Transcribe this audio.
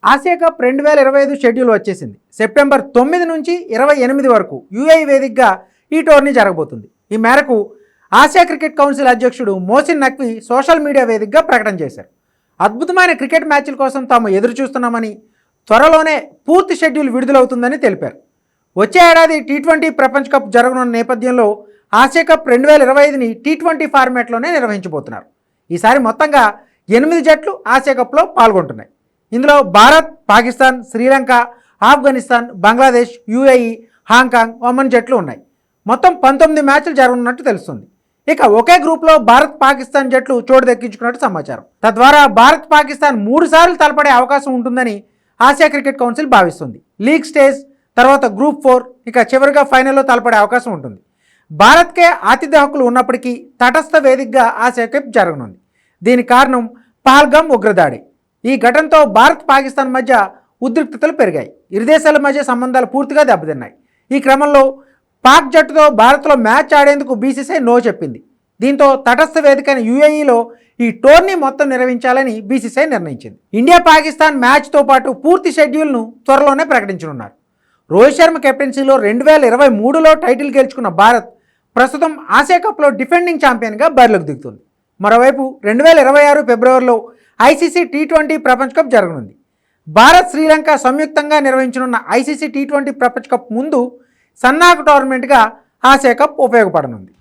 Asia cup 2025 schedule వచ్చేసింది. September 9 నుంచి 28 వరకు యూఏఈ వేదికగా ఈ టోర్నీ జరగబోతుంది. ఈ మేరకు ఆసియా క్రికెట్ కౌన్సిల్ అధ్యక్షుడు మోసిన్ నక్వీ సోషల్ మీడియా వేదికగా ప్రకటన చేశారు. అద్భుతమైన క్రికెట్ మ్యాచ్ల కోసం తాము ఎదురు చూస్తున్నామని, త్వరలోనే పూర్తి షెడ్యూల్ విడుదలవుతుందని తెలిపారు. వచ్చే ఏడాది టీ20 ప్రపంచ కప్ జరగనున్న నేపథ్యంలో ఆసియా కప్ 2025ని టీ20 ఫార్మాట్లోనే నిర్వహించబోతున్నారు. ఈసారి మొత్తంగా 8 జట్లు ఆసియా కప్లో పాల్గొంటున్నాయి. ఇందులో Bharat, Pakistan, Sri Lanka, Afghanistan, Bangladesh, UAE, Hong Kong, Oman జట్లు ఉన్నాయి. మొత్తం 19 మ్యాచ్లు జరగనున్నట్టు తెలుస్తుంది. ఇక ఒకే గ్రూప్లో భారత్, పాకిస్తాన్ జట్లు చోటు దక్కించుకున్నట్టు సమాచారం. తద్వారా భారత్, పాకిస్తాన్ 3 సార్లు తలపడే అవకాశం ఉంటుందని ఆసియా క్రికెట్ కౌన్సిల్ భావిస్తుంది. లీగ్ స్టేజ్ తర్వాత గ్రూప్ 4, ఇక చివరిగా ఫైనల్లో తలపడే అవకాశం ఉంటుంది. భారత్కే ఆతిథ్య హక్కులు ఉన్నప్పటికీ తటస్థ వేదికగా ఆసియా కప్ జరగనుంది. దీనికి కారణం పహల్గామ్ ఉగ్రదాడి. ఈ ఘటనతో భారత్, పాకిస్తాన్ మధ్య ఉద్రిక్తతలు పెరిగాయి. ఇరు దేశాల మధ్య సంబంధాలు పూర్తిగా దెబ్బతిన్నాయి. ఈ క్రమంలో పాక్ జట్టుతో భారత్లో మ్యాచ్ ఆడేందుకు బీసీసీఐ నో చెప్పింది. దీంతో తటస్థ వేదికైన యూఏఈలో ఈ టోర్నీ మొత్తం నిర్వహించాలని బీసీసీఐ నిర్ణయించింది. ఇండియా, పాకిస్తాన్ మ్యాచ్తో పాటు పూర్తి షెడ్యూల్ను త్వరలోనే ప్రకటించనున్నారు. రోహిత్ శర్మ కెప్టెన్సీలో 2023లో టైటిల్ గెలుచుకున్న భారత్ ప్రస్తుతం ఆసియా కప్లో డిఫెండింగ్ ఛాంపియన్గా బరిలోకి దిగుతుంది. మరోవైపు 2026 ఫిబ్రవరిలో ఐసీసీ టీ20 ప్రపంచ కప్ జరగనుంది. భారత్, శ్రీలంక సంయుక్తంగా నిర్వహించనున్న ఐసీసీ టీ20 ప్రపంచ కప్ ముందు సన్నాహక టోర్నమెంట్గా ఆసియా కప్ ఉపయోగపడనుంది.